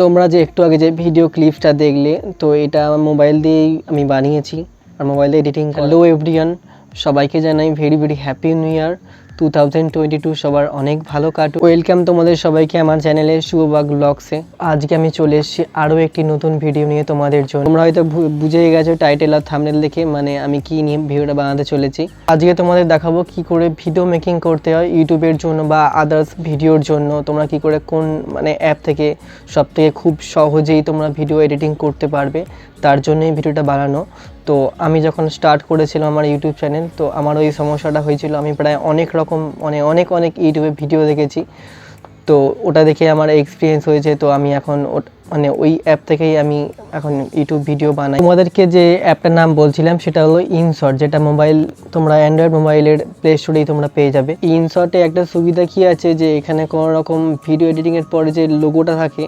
তোমরা যে একটু আগে যে ভিডিও ক্লিপসটা দেখলে, তো এটা আমার মোবাইল দিয়েই আমি বানিয়েছি আর মোবাইলে এডিটিং। হ্যালো এভরিওয়ান, সবাইকে জানাই very very happy new year 2022। সবার অনেক ভালো কাটুক। ওয়েলকাম তোমাদের সবাইকে আমার চ্যানেলে শুভবাগ ব্লগসে। আজকে আমি চলে এসেছি আরও একটি নতুন ভিডিও নিয়ে তোমাদের জন্য। তোমরা হয়তো বুঝেই গেছো টাইটেল আর থাম্বনেল দেখে, মানে আমি কি নিয়ে ভিডিওটা বানাতে চলেছি। আজকে তোমাদের দেখাবো কি করে ভিডিও মেকিং করতে হয় ইউটিউবের জন্য বা আদার্স ভিডিওর জন্য। তোমরা কি করে কোন মানে অ্যাপ থেকে সবথেকে খুব সহজেই তোমরা ভিডিও এডিটিং করতে পারবে, তার জন্যই ভিডিওটা বানানো। তো আমি যখন স্টার্ট করেছিলাম আমার ইউটিউব চ্যানেল, তো আমার ওই সমস্যাটা হয়েছিল। আমি প্রায় অনেক রকম অনেক ইউটিউবে ভিডিও দেখেছি, তো ওটা দেখে আমার এক্সপিরিয়েন্স হয়েছে। তো আমি এখন মানে ওই অ্যাপ থেকেই আমি এখন ইউটিউব ভিডিও বানাই। তোমাদেরকে যে অ্যাপটার নাম বলছিলাম সেটা হলো ইনশট, যেটা তোমরা অ্যান্ড্রয়েড মোবাইলের প্লে স্টোরেই তোমরা পেয়ে যাবে। ইনশটে একটা সুবিধা কি আছে, যে এখানে কোনো রকম ভিডিও এডিটিংয়ের পরে যে লোগোটা থাকে,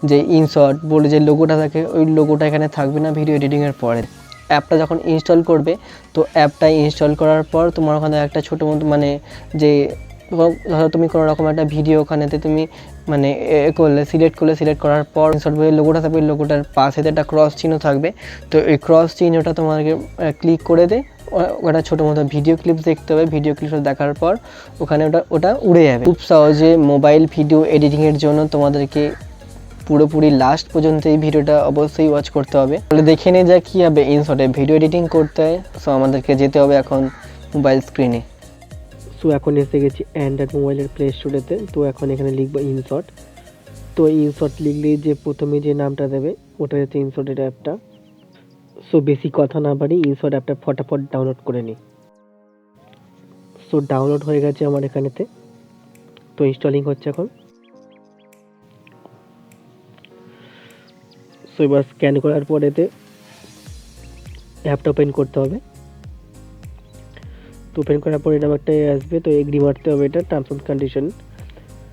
যে ইনশট বলে যে লোগোটা থাকে, ওই লোগোটা এখানে থাকবে না ভিডিও এডিটিংয়ের পরে। অ্যাপটা যখন ইনস্টল করবে, তো অ্যাপটা ইনস্টল করার পর তোমার ওখানে একটা ছোটো মতো মানে যে ধরো তুমি কোনো রকম একটা ভিডিও ওখানেতে তুমি মানে সিলেক্ট করার পর ইনসার্ট বলে লোগোটা থাকবে, লোগোটার পাশে একটা ক্রস চিহ্ন থাকবে। তো এই ক্রস চিহ্নটা তোমাকে ক্লিক করে দে, ওটা ছোটো মতো ভিডিও ক্লিপস দেখতে হবে। ভিডিও ক্লিপস দেখার পর ওখানে ওটা উড়ে যাবে। খুব সহজে মোবাইল ভিডিও এডিটিংয়ের জন্য তোমাদেরকে পুরোপুরি লাস্ট পর্যন্ত এই ভিডিওটা অবশ্যই ওয়াচ করতে হবে। তাহলে দেখে নিয়ে যা কীভাবে ইনশটে ভিডিও এডিটিং করতে হয়। সো আমাদেরকে যেতে হবে এখন মোবাইল স্ক্রিনে। সো এখন এসে গেছি অ্যান্ড্রয়েড মোবাইলের প্লে স্টোরেতে। তো এখন এখানে লিখবো ইনশট। তো ইনশট লিখলেই যে প্রথমে যে নামটা দেবে ওটা হচ্ছে ইনশটের অ্যাপটা। সো বেশি কথা না বাড়ি ইনশট অ্যাপটা ফটাফট ডাউনলোড করে নিই। সো ডাউনলোড হয়ে গেছে আমার এখানেতে। তো ইনস্টলিং হচ্ছে এখন। সো এবার স্ক্যান করার পর এতে অ্যাপটা ওপেন করতে হবে। তো ওপেন করার পর এরকম একটা আসবে, তো এগ্রি মারতে হবে, এটা টার্মস অ্যান্ড কন্ডিশন।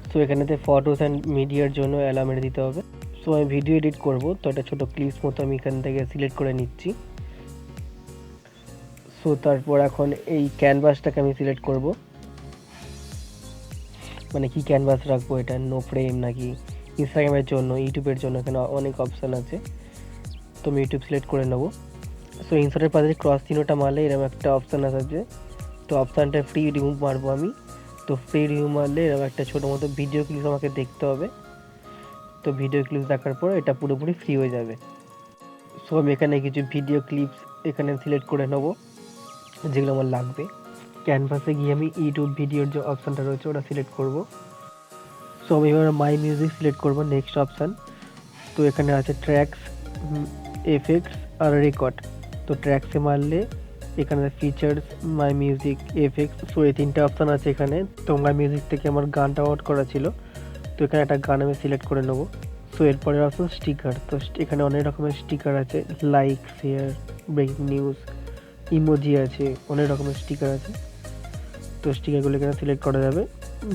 সো এখানেতে ফটোস অ্যান্ড মিডিয়ার জন্য অ্যালাউ মেরে দিতে হবে। সো আমি ভিডিও এডিট করব, তো একটা ছোটো ক্লিপস মতো আমি এখান থেকে সিলেক্ট করে নিচ্ছি। সো তারপর এখন এই ক্যানভাসটাকে আমি সিলেক্ট করব, মানে কি ক্যানভাস রাখবো, এটা নো ফ্রেম নাকি ইনস্টাগ্রামের জন্য, ইউটিউবের জন্য, এখানে অনেক অপশান আছে। তো আমি ইউটিউব সিলেক্ট করে নেবো। সো ইনসার্টের পাশে ক্রস চিহ্নটা মারলে এরকম একটা অপশান আছে, তো অপশানটা ফ্রি রিমুভ মারবো আমি। তো ফ্রি রিমুভ মারলে এরকম একটা ছোটো মতো ভিডিও ক্লিপস আমাকে দেখতে হবে। তো ভিডিও ক্লিপস দেখার পর এটা পুরোপুরি ফ্রি হয়ে যাবে। সো আমি এখানে কিছু ভিডিও ক্লিপস এখানে সিলেক্ট করে নেবো যেগুলো আমার লাগবে। ক্যানভাসে গিয়ে আমি ইউটিউব ভিডিওর যে অপশানটা রয়েছে ওটা সিলেক্ট করব। সো আমি এবার মাই মিউজিক সিলেক্ট করব, নেক্সট অপশান। তো এখানে আছে ট্র্যাকস, এফেক্টস আর রেকর্ড। তো ট্র্যাকসে মারলে এখানে features, my music, effects. So এই তিনটে অপশান আছে এখানে। তো মাই মিউজিক থেকে আমার গানটা আউট করা ছিল, তো এখানে একটা গান আমি সিলেক্ট করে নেবো। সো এরপরে অপশান স্টিকার। তো এখানে অনেক রকমের স্টিকার আছে, like, share, breaking news, emoji আছে, অনেক রকমের স্টিকার আছে। তো স্টিকারগুলো এখানে সিলেক্ট করা যাবে,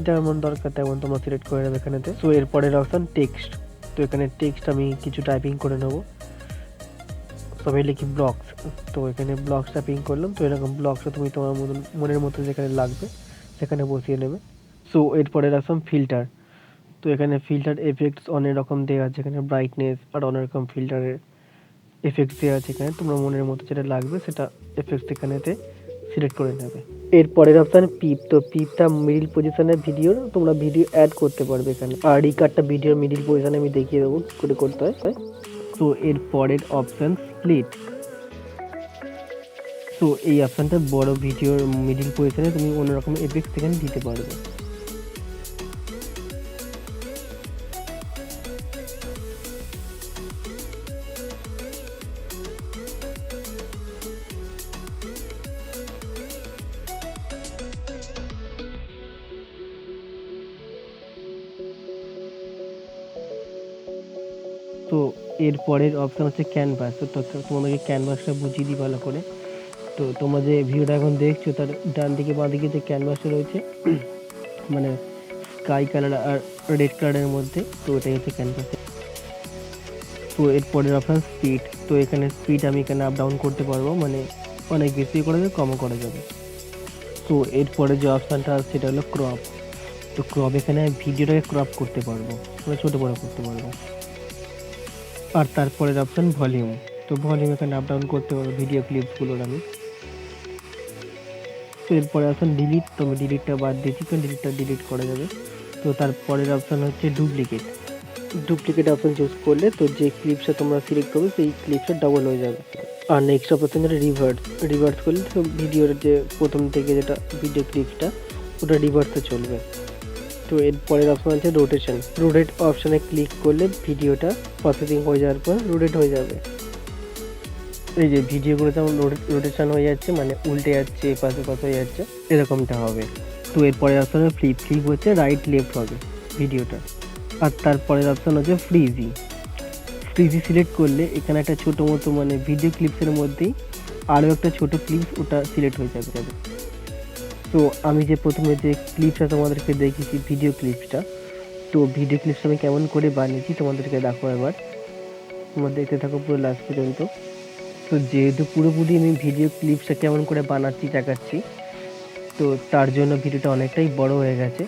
যেমন দরকার তেমন তোমরা সিলেক্ট করে যাবে এখানেতে। সো এরপরের অপশান টেক্সট। তো এখানে টেক্সট আমি কিছু টাইপিং করে নেবো। তো আমি লিখি ব্লগস। তো এখানে ব্লগস টাইপিং করলাম। তো এরকম ব্লগসটা তুমি তোমার মনের মতো যেখানে লাগবে সেখানে বসিয়ে নেবে। সো এরপরের অপশান ফিল্টার। তো এখানে ফিল্টার এফেক্টস অনেক রকম দেওয়া আছে, এখানে ব্রাইটনেস আর অনেক রকম ফিল্টারের এফেক্টস দেওয়া আছে। এখানে তোমরা মনের মতো যেটা লাগবে সেটা এফেক্টস এখানেতে সিলেক্ট করে নেবে। এরপরের অপশান পিপ। তো পিপটা মিডিল পজিশনের ভিডিওর তোমরা ভিডিও অ্যাড করতে পারবে এখানে। আর রিকার্ডটা ভিডিওর মিডিল পজিশনে আমি দেখিয়ে দেবো কী করে করতে হয়। তো এরপরের অপশান স্প্লিট। তো এই অপশানটা বড় ভিডিওর মিডিল পজিশনে তুমি অন্যরকম এফেক্টস এখানে দিতে পারবে। তো এরপরের অপশান হচ্ছে ক্যানভাস। তো তোমাদেরকে ক্যানভাসটা বুঝিয়ে দিই ভালো করে। তো তোমরা যে ভিডিওটা এখন দেখছো তার ডান দিকে বাঁ দিকে যে ক্যানভাসটা রয়েছে, মানে স্কাই কালার আর রেড কালারের মধ্যে, তো ওটাই হচ্ছে ক্যানভাস। তো এরপরের অপশান স্পিড। তো এখানে স্পিড আমি এখানে আপ ডাউন করতে পারবো, মানে অনেক বেশি করা যাবে, কমও করা যাবে। তো এরপরে যে অপশানটা আছে সেটা হলো ক্রপ। তো ক্রপ এখানে ভিডিওটাকে ক্রপ করতে পারবো, মানে ছোটো বড়ো করতে পারবো। আর তারপরের অপশন ভলিউম। তো ভলিউম এখানে আপ ডাউন করতে পারবো ভিডিও ক্লিপসগুলোর আমি। তো এরপরে অপশন ডিলিট, তো আমি ডিলিটটা বাদ দিয়েছি, কারণ ডিলিটটা ডিলিট করা যাবে। তো তারপরের অপশন হচ্ছে ডুপ্লিকেট। ডুপ্লিকেট অপশন চুজ করলে তো যে ক্লিপসটা তোমরা সিলেক্ট করবে সেই ক্লিপসটা ডাবল হয়ে যাবে। আর নেক্সট অপশন যেটা রিভার্স, রিভার্স করলে তো ভিডিওর যে প্রথম থেকে যেটা ভিডিও ক্লিপসটা ওটা রিভার্সে চলবে। তো এর পরের অপশন আছে রোটেশন। রোটেট অপশানে ক্লিক করলে ভিডিওটা প্রসেসিং হয়ে যাওয়ার পর রোটেট হয়ে যাবে। এই যে ভিডিওগুলো যেমন রোটেশন হয়ে যাচ্ছে, মানে উল্টে যাচ্ছে, এপাশে পাশে হয়ে যাচ্ছে, এরকমটা হবে। তো এরপরের অপশানে ফ্লিপ। ফ্লিপ হচ্ছে রাইট লেফট হবে ভিডিওটা। আর তারপরের অপশান হচ্ছে ফ্রিজি। ফ্রিজি সিলেক্ট করলে এখানে একটা ছোটো মতো মানে ভিডিও ক্লিপসের মধ্যেই আরও একটা ছোটো ক্লিপস ওটা সিলেক্ট হয়ে যাবে। তো আমি যে প্রথমে যে ক্লিপসটা তোমাদেরকে দেখিয়েছি ভিডিও ক্লিপসটা, তো ভিডিও ক্লিপসটা আমি কেমন করে বানিয়েছি তোমাদেরকে দেখো এবার, তোমরা দেখতে থাকো পুরো লাস্ট পর্যন্ত। তো যেহেতু পুরোপুরি আমি ভিডিও ক্লিপসটা কেমন করে বানাচ্ছি দেখাচ্ছি, তো তার জন্য ভিডিওটা অনেকটাই বড় হয়ে গেছে।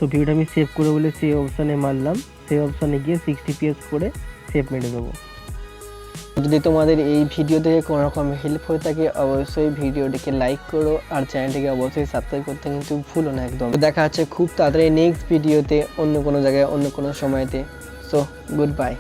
সো ভিডিওটা আমি সেভ করে বলে সেভ অপশানে মারলাম, সেভ অপশানে গিয়ে 60 fps করে সেভ মেরে দেবো। যদি তোমাদের এই ভিডিও দেখে কোনো রকম হেল্প হয়ে থাকে অবশ্যই ভিডিওটিকে লাইক করো, আর চ্যানেলটিকে অবশ্যই সাবস্ক্রাইব করতে কিন্তু ভুলো না একদম। দেখা হচ্ছে খুব তাড়াতাড়ি নেক্সট ভিডিওতে, অন্য কোনো জায়গায়, অন্য কোনো সময়তে। So good bye.